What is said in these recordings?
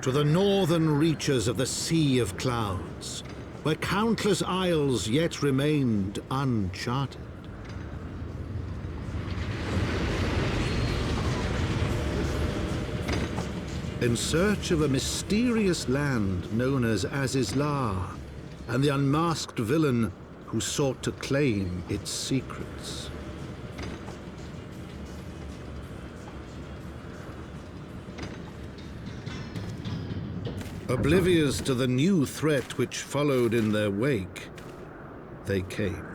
to the northern reaches of the Sea of Clouds, where countless isles yet remained uncharted. In search of a mysterious land known as Azys Lla, and the unmasked villain who sought to claim its secrets. Oblivious to the new threat which followed in their wake, they came.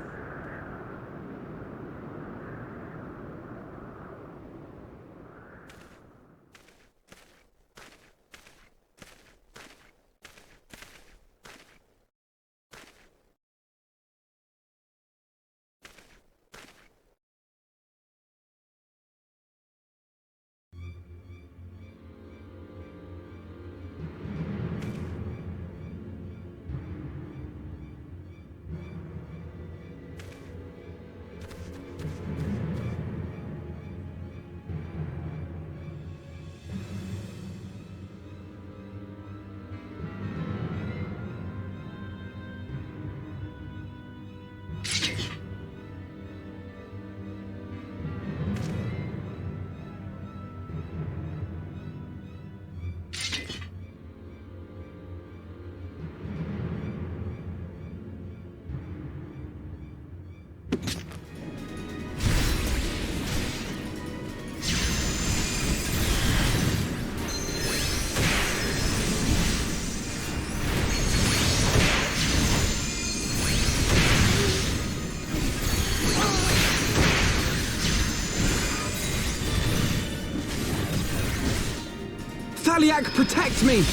Thaliak, protect me!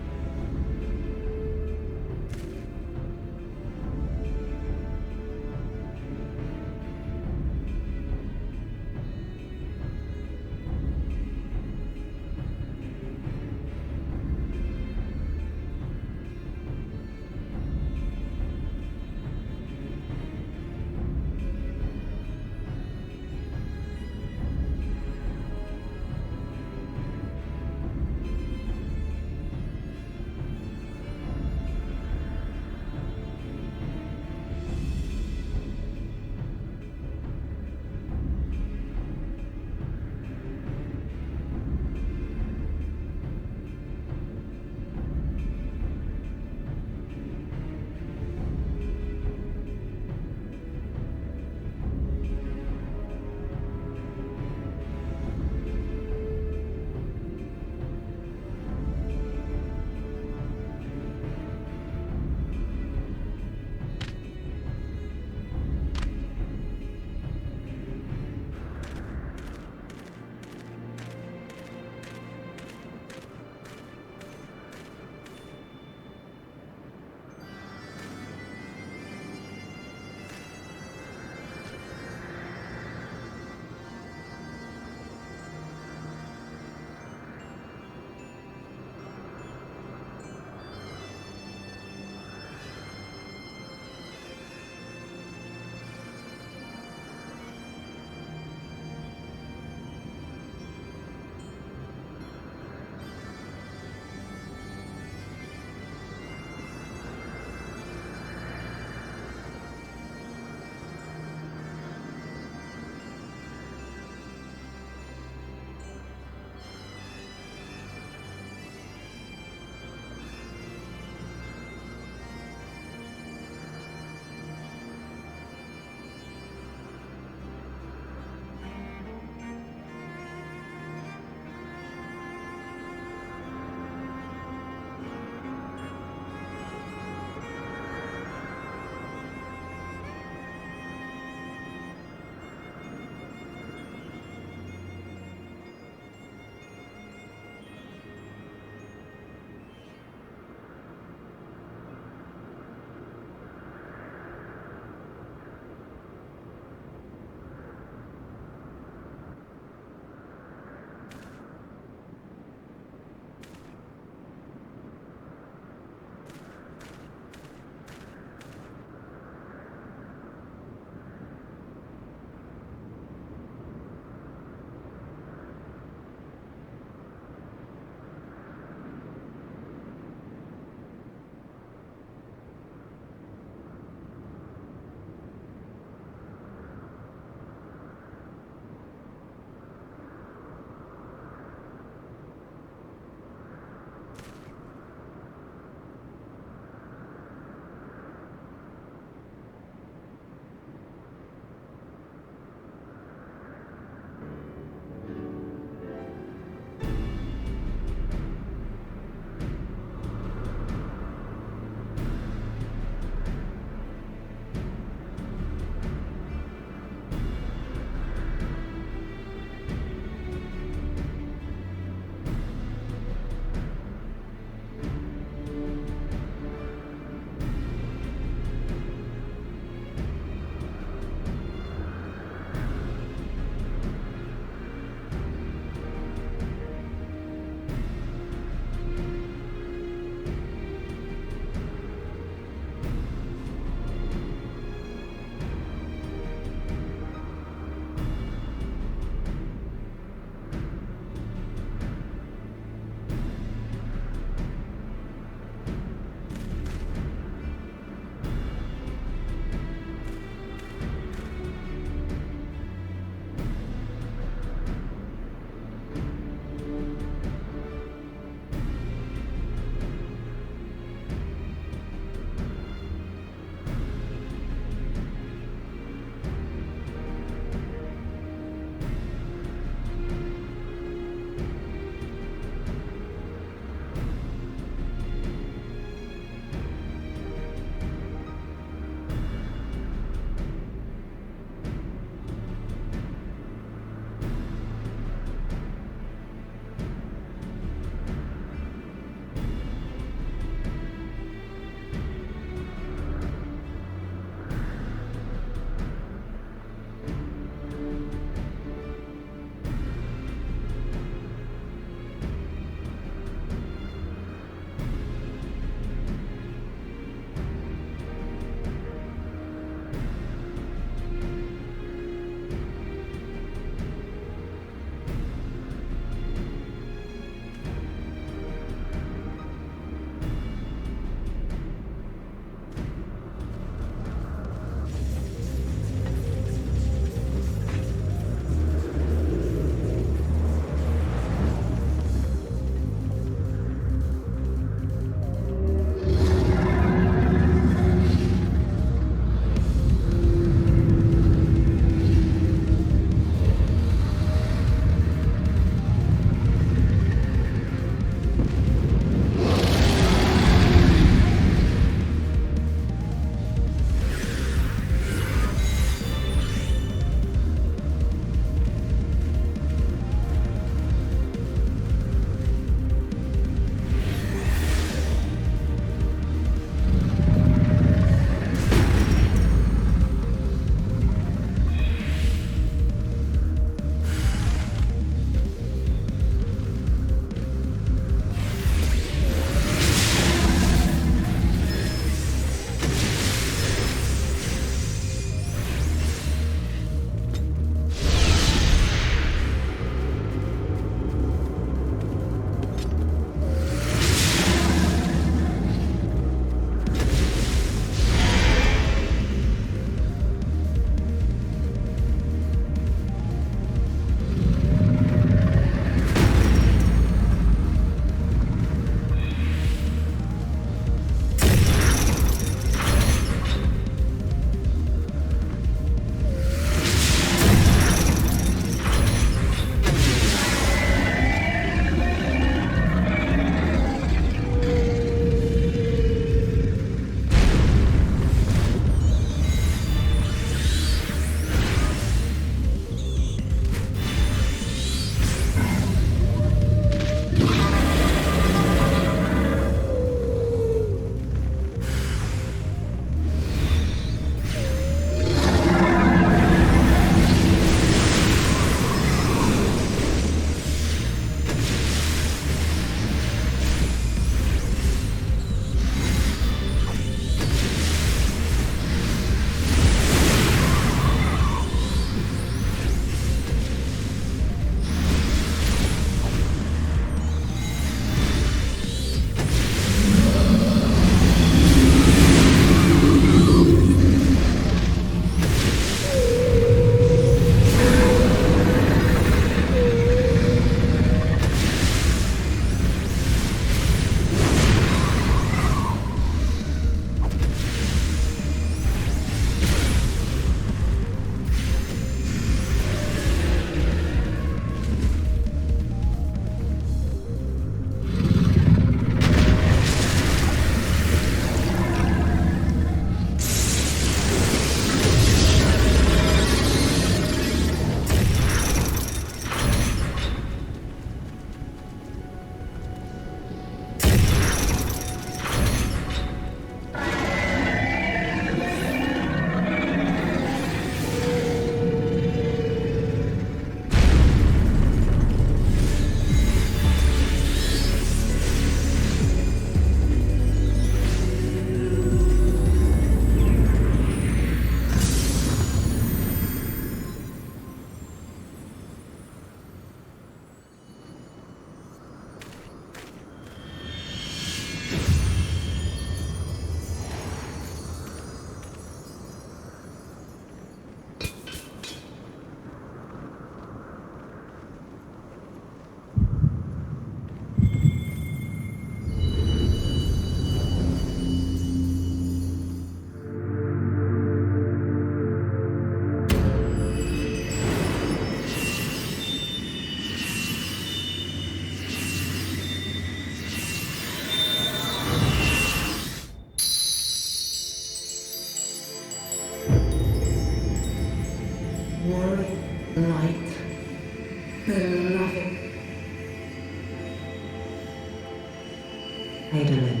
Eidolon,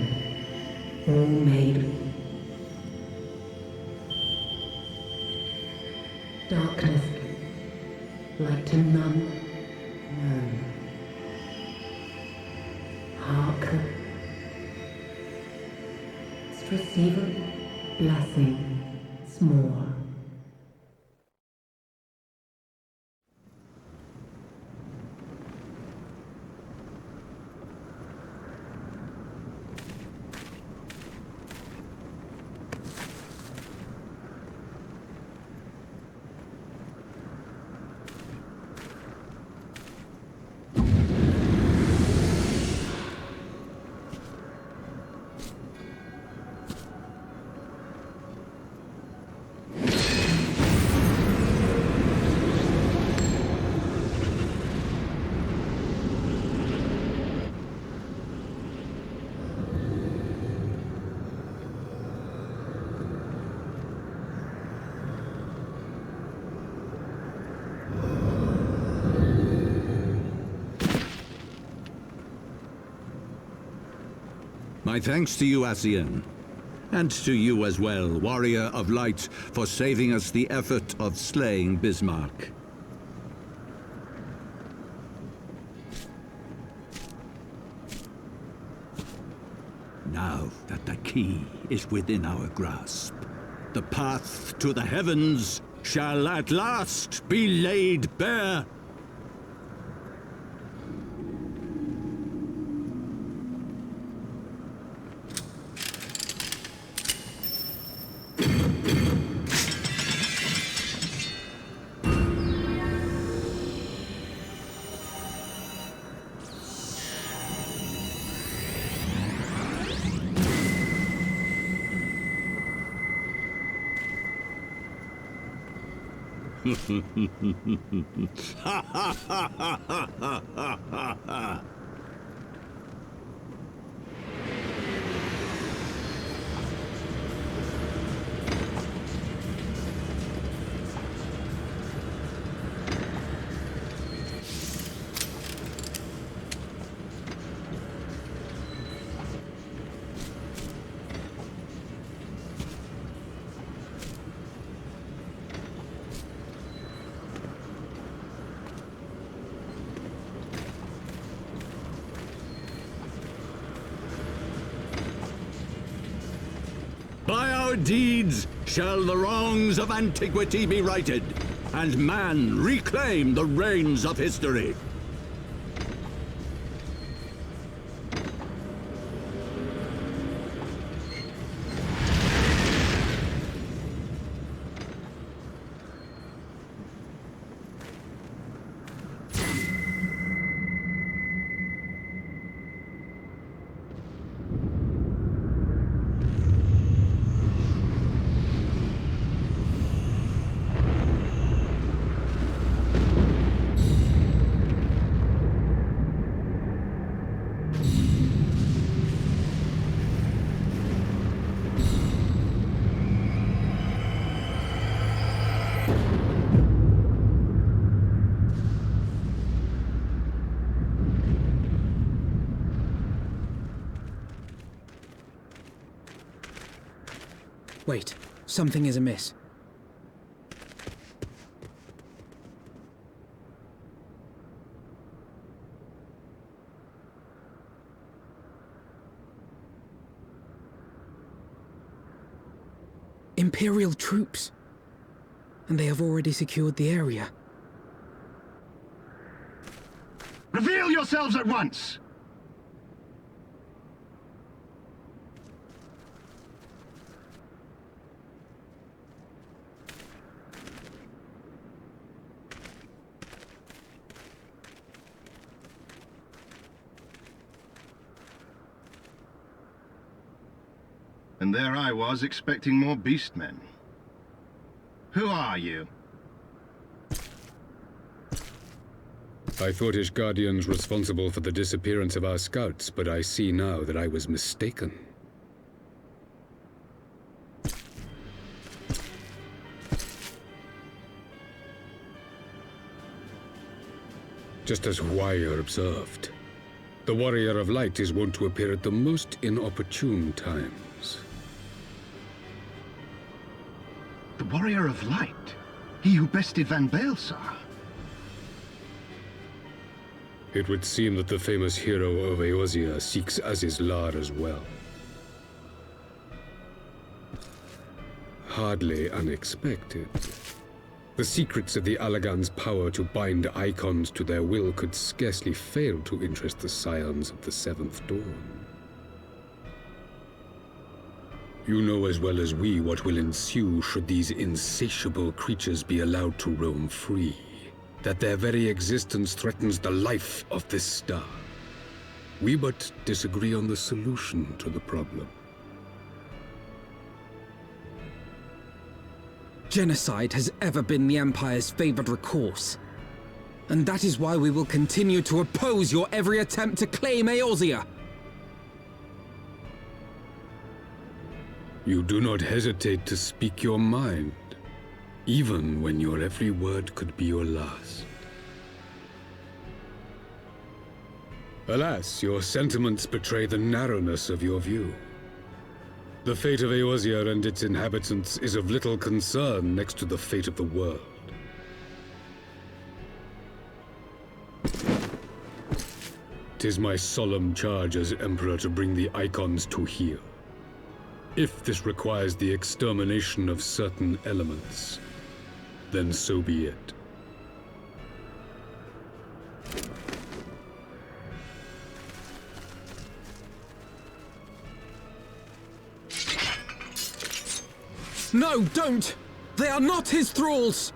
all made darkness, light to none known. Hearken. Receiver, blessing, small. My thanks to you, Ascian. And to you as well, Warrior of Light, for saving us the effort of slaying Bismarck. Now that the key is within our grasp, the path to the heavens shall at last be laid bare. By our deeds shall the wrongs of antiquity be righted, and man reclaim the reins of history. Wait, something is amiss. Imperial troops! And they have already secured the area. Reveal yourselves at once! And there I was, expecting more beastmen. Who are you? I thought Ishgardians responsible for the disappearance of our scouts, but I see now that I was mistaken. Just as Wire observed, The Warrior of Light is wont to appear at the most inopportune times. The Warrior of Light? He who bested Van Baelsar? It would seem that the famous hero of Eorzea seeks Azys Lla as well. Hardly unexpected. The secrets of the Allagan's power to bind icons to their will could scarcely fail to interest the scions of the Seventh Dawn. You know as well as we what will ensue should these insatiable creatures be allowed to roam free. That their very existence threatens the life of this star. We but disagree on the solution to the problem. Genocide has ever been the Empire's favored recourse. And that is why we will continue to oppose your every attempt to claim Eorzea. You do not hesitate to speak your mind, even when your every word could be your last. Alas, your sentiments betray the narrowness of your view. The fate of Eorzea and its inhabitants is of little concern next to the fate of the world. Tis my solemn charge as Emperor to bring the icons to heel. If this requires the extermination of certain elements, then so be it. No, don't! They are not his thralls!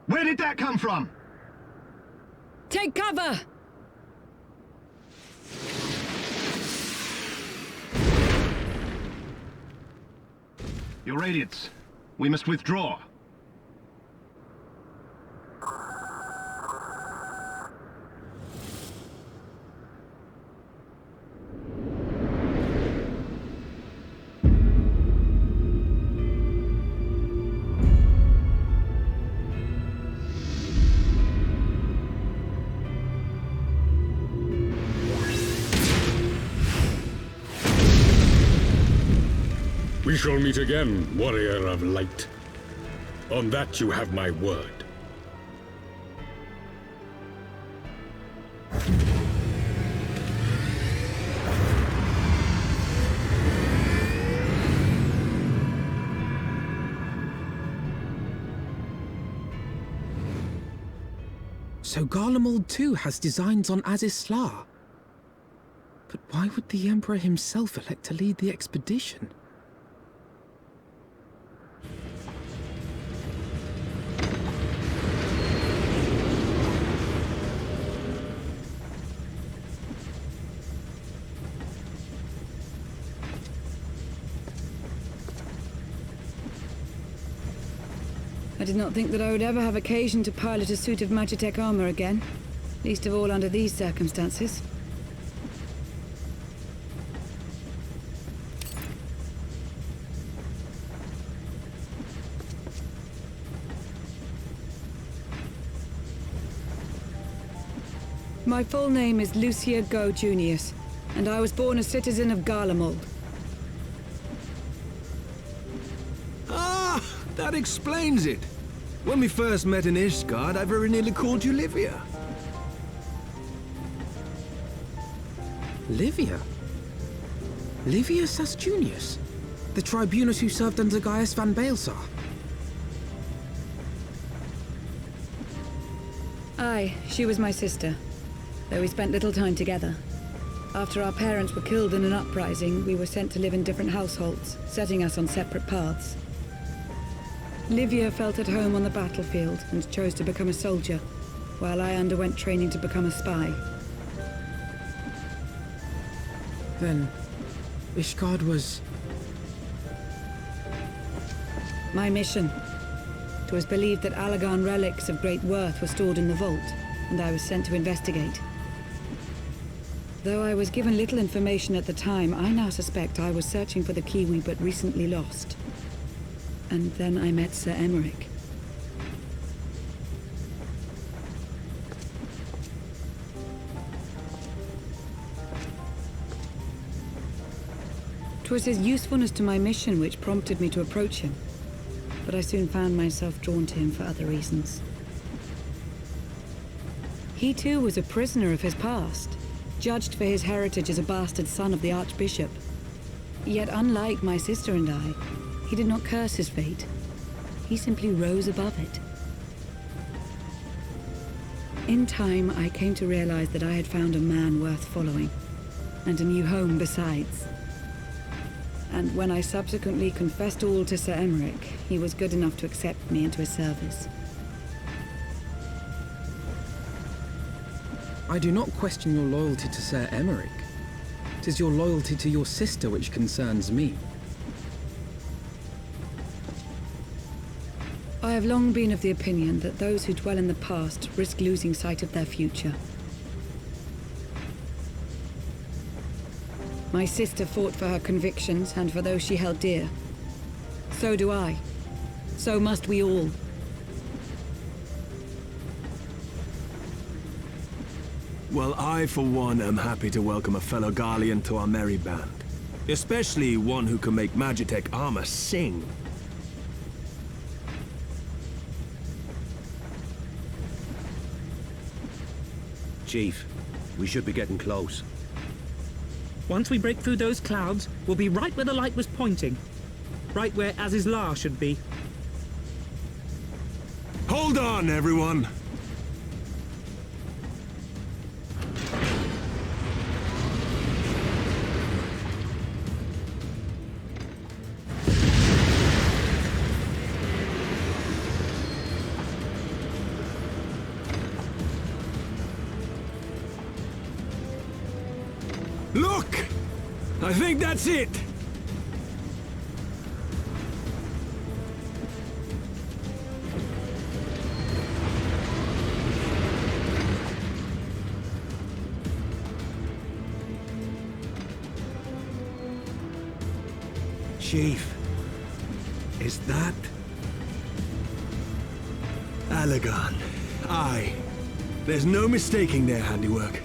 Where did that come from? Take cover! Your Radiance, we must withdraw. We shall meet again, Warrior of Light. On that you have my word. So Garlemald too has designs on Azys Lla. But why would the Emperor himself elect to lead the expedition? I did not think that I would ever have occasion to pilot a suit of Magitech armor again. Least of all under these circumstances. My full name is Lucia Go Junius, and I was born a citizen of Garlemald. Ah, that explains it. When we first met in Ishgard, I very nearly called you Livia. Livia? Livia Sasjunius? The tribunus who served under Gaius Van Baelsar? Aye, she was my sister, though we spent little time together. After our parents were killed in an uprising, we were sent to live in different households, setting us on separate paths. Livia felt at home on the battlefield and chose to become a soldier, while I underwent training to become a spy. Then, Ishgard was... My mission. It was believed that Allagan relics of great worth were stored in the vault, and I was sent to investigate. Though I was given little information at the time, I now suspect I was searching for the key we but recently lost. And then I met Sir Emeric. 'Twas his usefulness to my mission which prompted me to approach him, but I soon found myself drawn to him for other reasons. He too was a prisoner of his past, judged for his heritage as a bastard son of the Archbishop. Yet unlike my sister and I, he did not curse his fate. He simply rose above it. In time, I came to realize that I had found a man worth following, and a new home besides. And when I subsequently confessed all to Sir Emeric, he was good enough to accept me into his service. I do not question your loyalty to Sir Emeric. 'Tis your loyalty to your sister which concerns me. I have long been of the opinion that those who dwell in the past risk losing sight of their future. My sister fought for her convictions and for those she held dear. So do I. So must we all. Well, I, for one, am happy to welcome a fellow Garlean to our merry band. Especially one who can make Magitech armor sing. Chief, we should be getting close. Once we break through those clouds, we'll be right where the light was pointing. Right where Azys Lla should be. Hold on, everyone! Look! I think that's it! Chief, is that... Allagan? Aye. There's no mistaking their handiwork.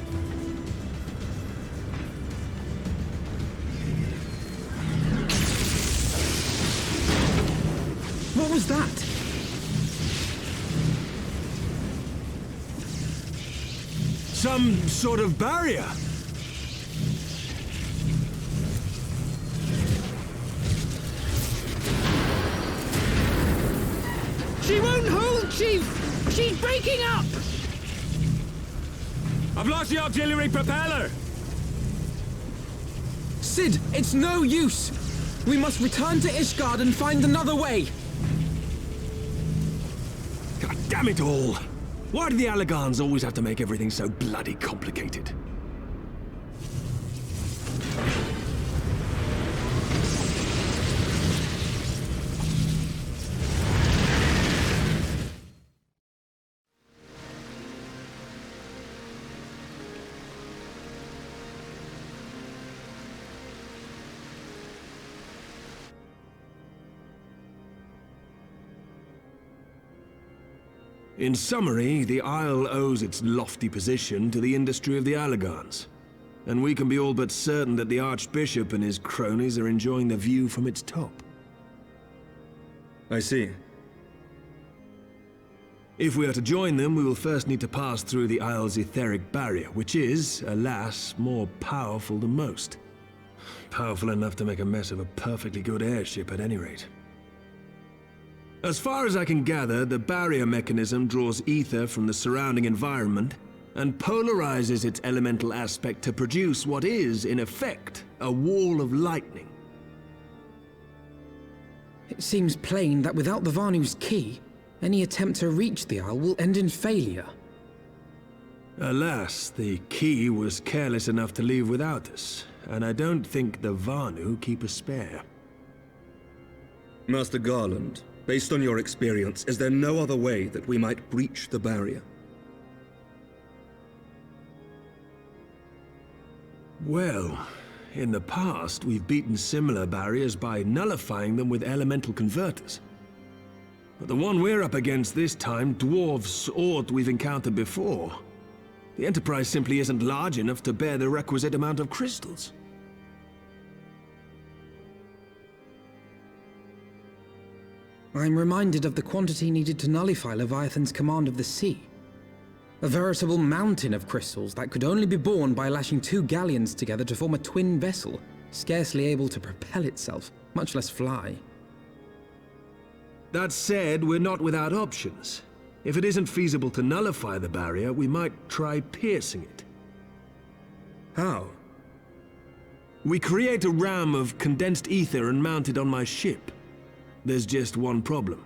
What was that? Some sort of barrier. She won't hold, Chief! She's breaking up! I've lost the auxiliary propeller! Sid, it's no use! We must return to Ishgard and find another way! God damn it all! Why do the Allagans always have to make everything so bloody complicated? In summary, the Isle owes its lofty position to the industry of the Allagans. And we can be all but certain that the Archbishop and his cronies are enjoying the view from its top. I see. If we are to join them, we will first need to pass through the Isle's etheric barrier, which is, alas, more powerful than most. Powerful enough to make a mess of a perfectly good airship at any rate. As far as I can gather, the barrier mechanism draws ether from the surrounding environment and polarizes its elemental aspect to produce what is, in effect, a wall of lightning. It seems plain that without the Vanu's key, any attempt to reach the Isle will end in failure. Alas, the key was careless enough to leave without us, and I don't think the Vanu keep a spare. Master Garland, based on your experience, is there no other way that we might breach the barrier? Well, in the past, we've beaten similar barriers by nullifying them with elemental converters. But the one we're up against this time dwarfs aught we've encountered before. The Enterprise simply isn't large enough to bear the requisite amount of crystals. I'm reminded of the quantity needed to nullify Leviathan's command of the sea. A veritable mountain of crystals that could only be borne by lashing 2 galleons together to form a twin vessel, scarcely able to propel itself, much less fly. That said, we're not without options. If it isn't feasible to nullify the barrier, we might try piercing it. How? We create a ram of condensed ether and mount it on my ship. There's just one problem.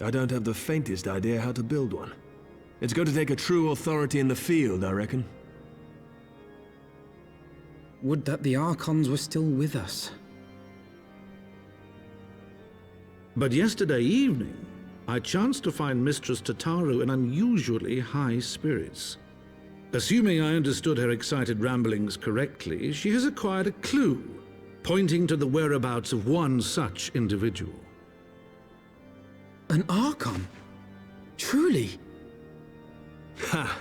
I don't have the faintest idea how to build one. It's going to take a true authority in the field, I reckon. Would that the Archons were still with us. But yesterday evening, I chanced to find Mistress Tataru in unusually high spirits. Assuming I understood her excited ramblings correctly, she has acquired a clue, pointing to the whereabouts of one such individual. An Archon? Truly? Ha!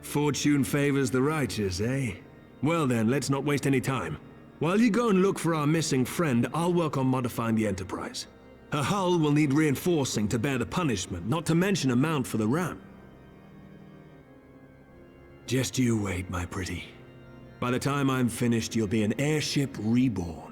Fortune favors the righteous, eh? Well then, let's not waste any time. While you go and look for our missing friend, I'll work on modifying the Enterprise. Her hull will need reinforcing to bear the punishment, not to mention a mount for the ram. Just you wait, my pretty. By the time I'm finished, you'll be an airship reborn.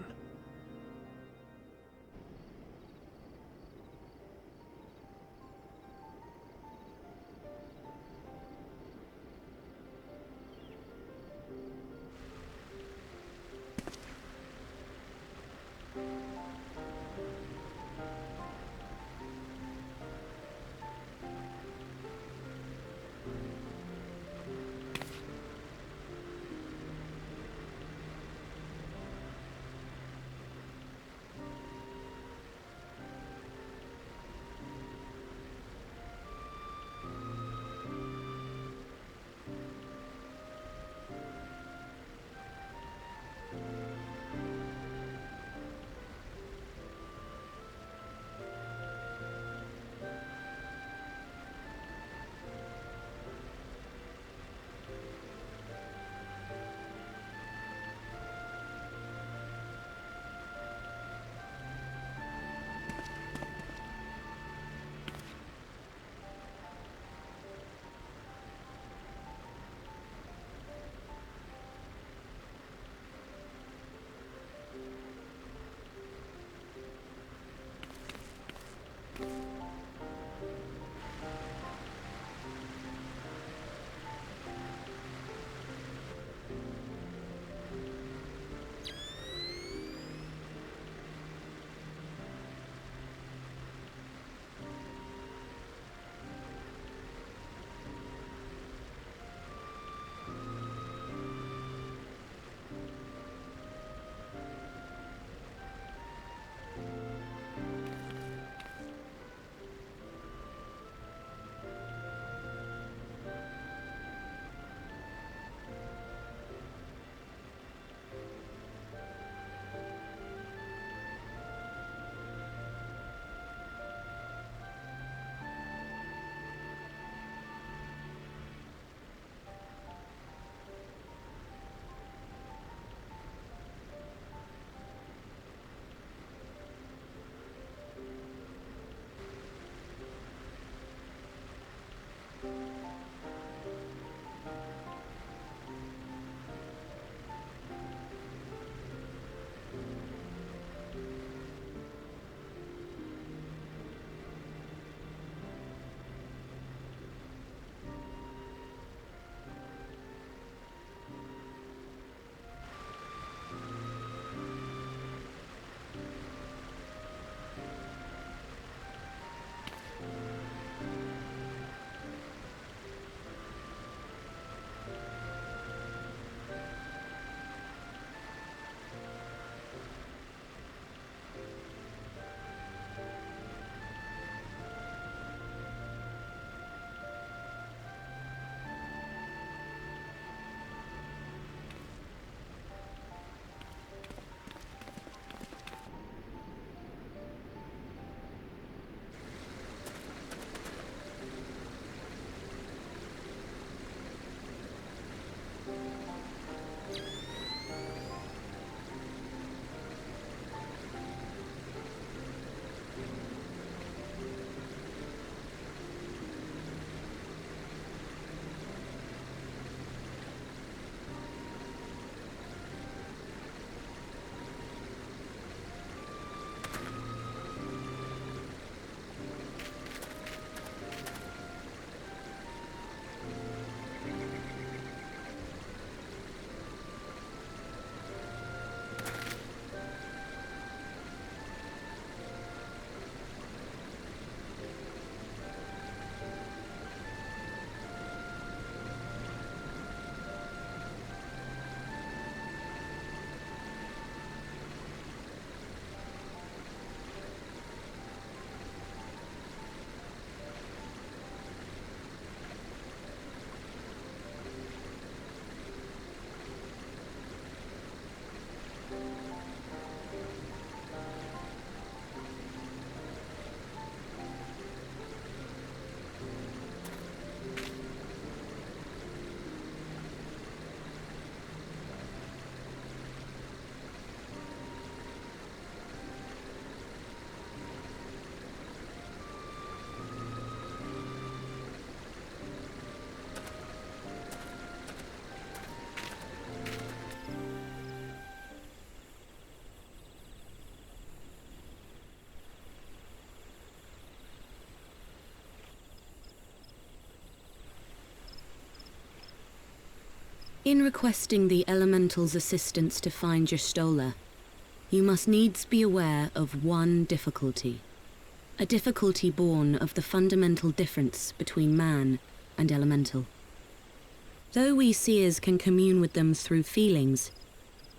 In requesting the Elemental's assistance to find Y'shtola, you must needs be aware of one difficulty. A difficulty born of the fundamental difference between man and Elemental. Though we seers can commune with them through feelings,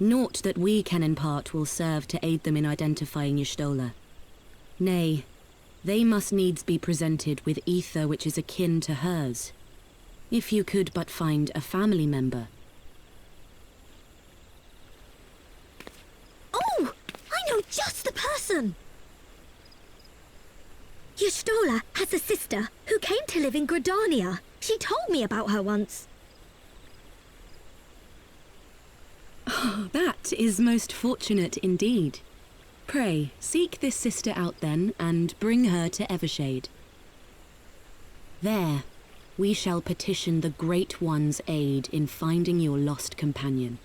naught that we can impart will serve to aid them in identifying Y'shtola. Nay, they must needs be presented with ether which is akin to hers. If you could but find a family member. Oh! I know just the person! Y'shtola has a sister who came to live in Gridania. She told me about her once. Oh, that is most fortunate indeed. Pray, seek this sister out then, and bring her to Evershade. There, we shall petition the Great One's aid in finding your lost companion.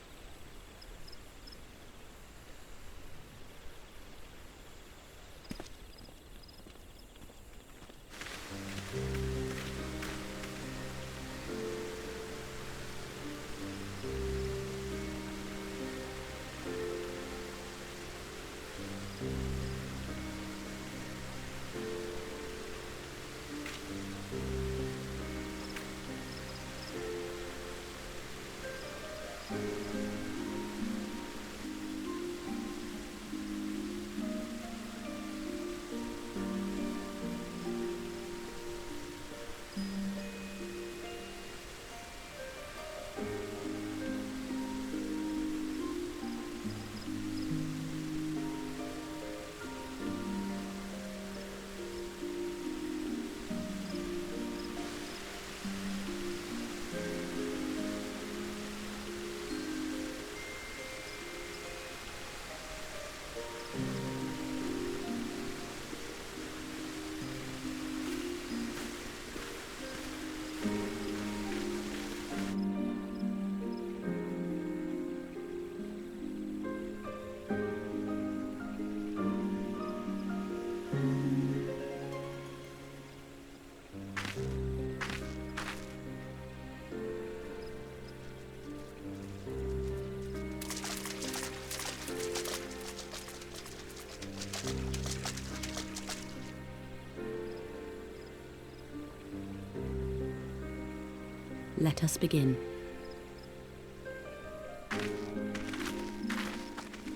Let us begin.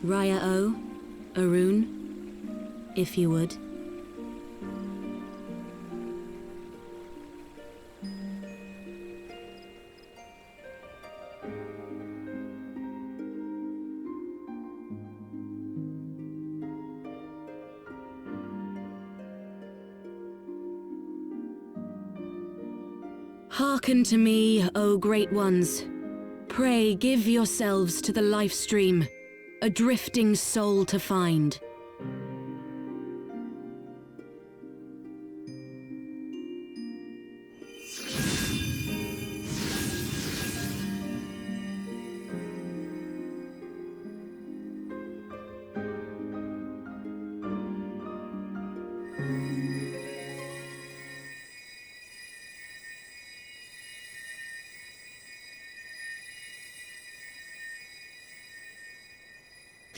Raya O, Arun, if you would. Hearken to me, O Great Ones. Pray give yourselves to the life stream, a drifting soul to find.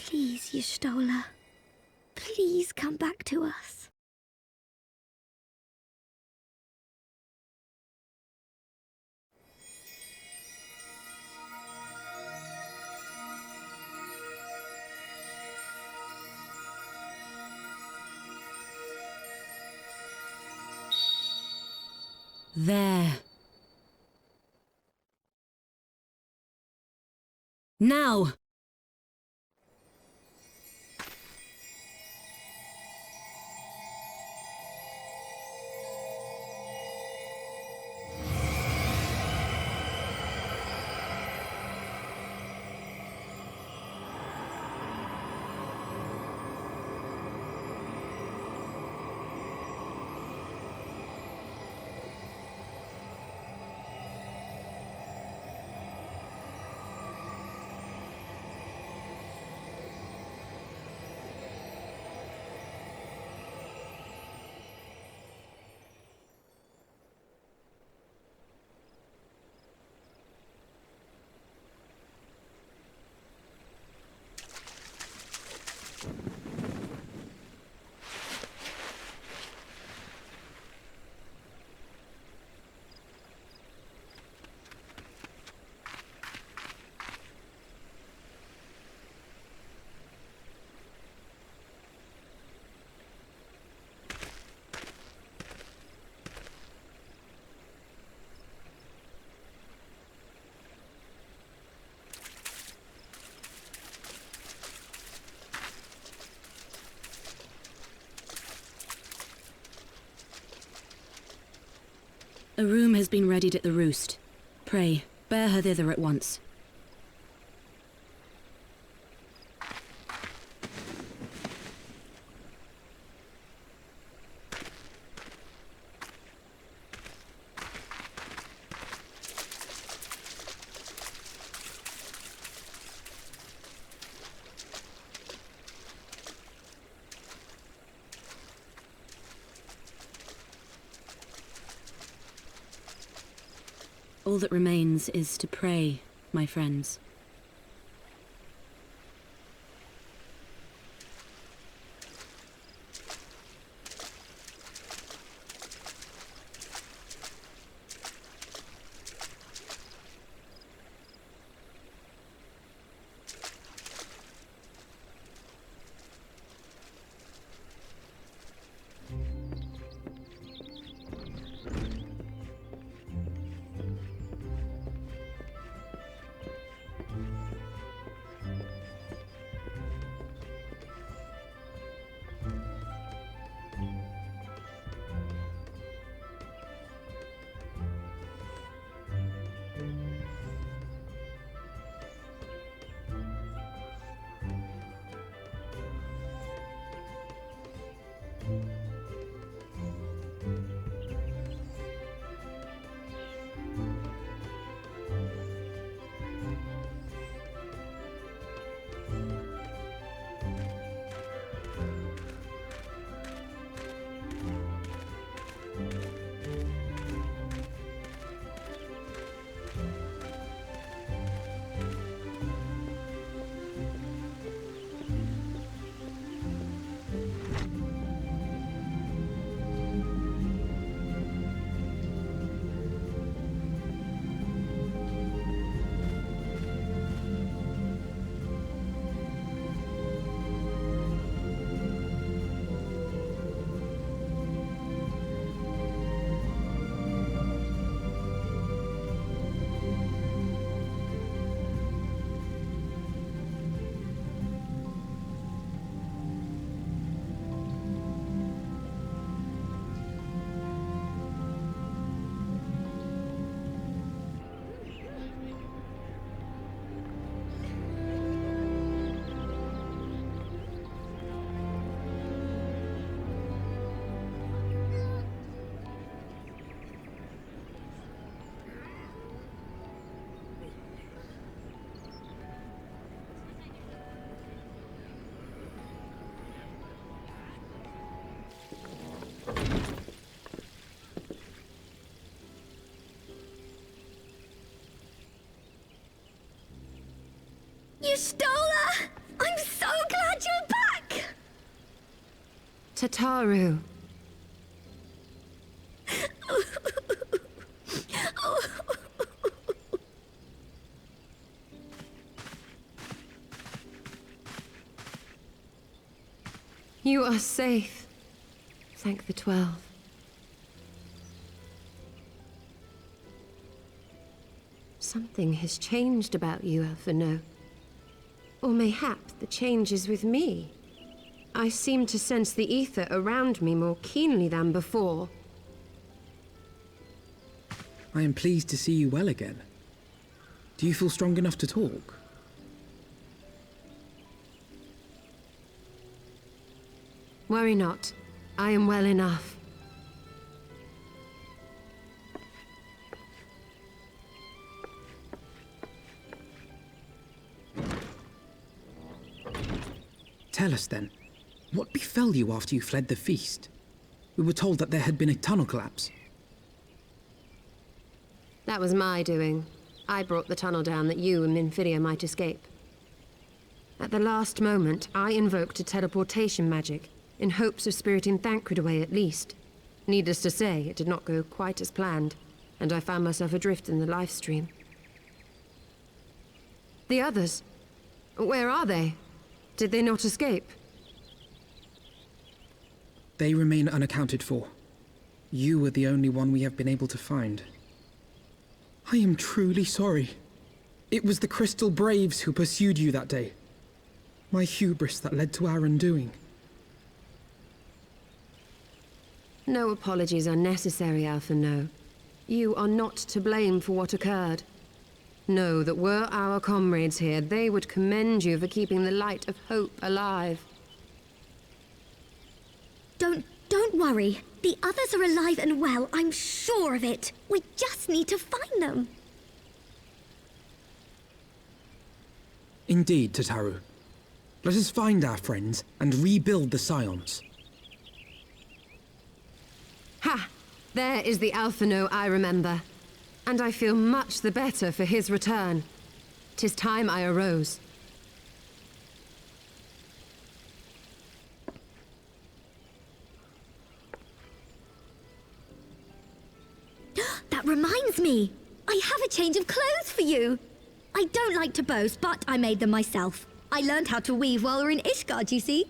Please, Y'shtola. Please come back to us. There. Now! A room has been readied at the Roost. Pray, bear her thither at once. All that remains is to pray, my friends. Y'shtola! I'm so glad you're back! Tataru. You are safe. Thank the 12. Something has changed about you, Alphino. Or mayhap the change is with me. I seem to sense the ether around me more keenly than before. I am pleased to see you well again. Do you feel strong enough to talk? Worry not. I am well enough. Tell us then, what befell you after you fled the feast? We were told that there had been a tunnel collapse. That was my doing. I brought the tunnel down that you and Minfidia might escape. At the last moment, I invoked a teleportation magic, in hopes of spiriting Thancred away at least. Needless to say, it did not go quite as planned, and I found myself adrift in the life stream. The others? Where are they? Did they not escape? They remain unaccounted for. You are the only one we have been able to find. I am truly sorry. It was the Crystal Braves who pursued you that day. My hubris that led to our undoing. No apologies are necessary, Alphino. You are not to blame for what occurred. Know that were our comrades here, they would commend you for keeping the light of hope alive. Don't worry. The others are alive and well, I'm sure of it. We just need to find them. Indeed, Tataru. Let us find our friends and rebuild the Scions. Ha! There is the Alphino I remember. And I feel much the better for his return. 'Tis time I arose. That reminds me! I have a change of clothes for you! I don't like to boast, but I made them myself. I learned how to weave while we were in Ishgard, you see.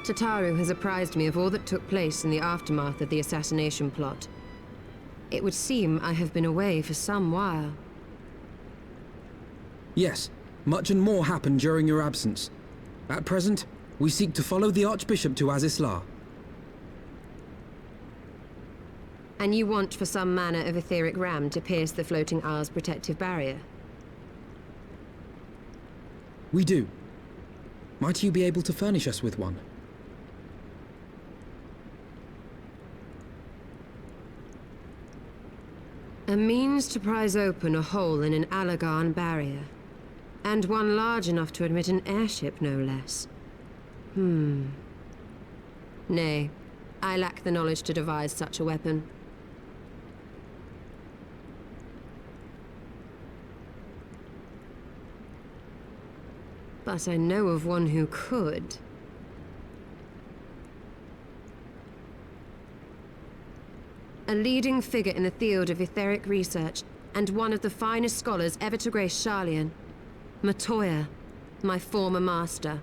Tataru has apprised me of all that took place in the aftermath of the assassination plot. It would seem I have been away for some while. Yes, much and more happened during your absence. At present, we seek to follow the Archbishop to Azys Lla. And you want for some manner of etheric ram to pierce the floating isle's protective barrier? We do. Might you be able to furnish us with one? A means to prise open a hole in an Allagan barrier. And one large enough to admit an airship, no less. Nay, I lack the knowledge to devise such a weapon. But I know of one who could. A leading figure in the field of etheric research, and one of the finest scholars ever to grace Sharlayan. Matoya, my former master.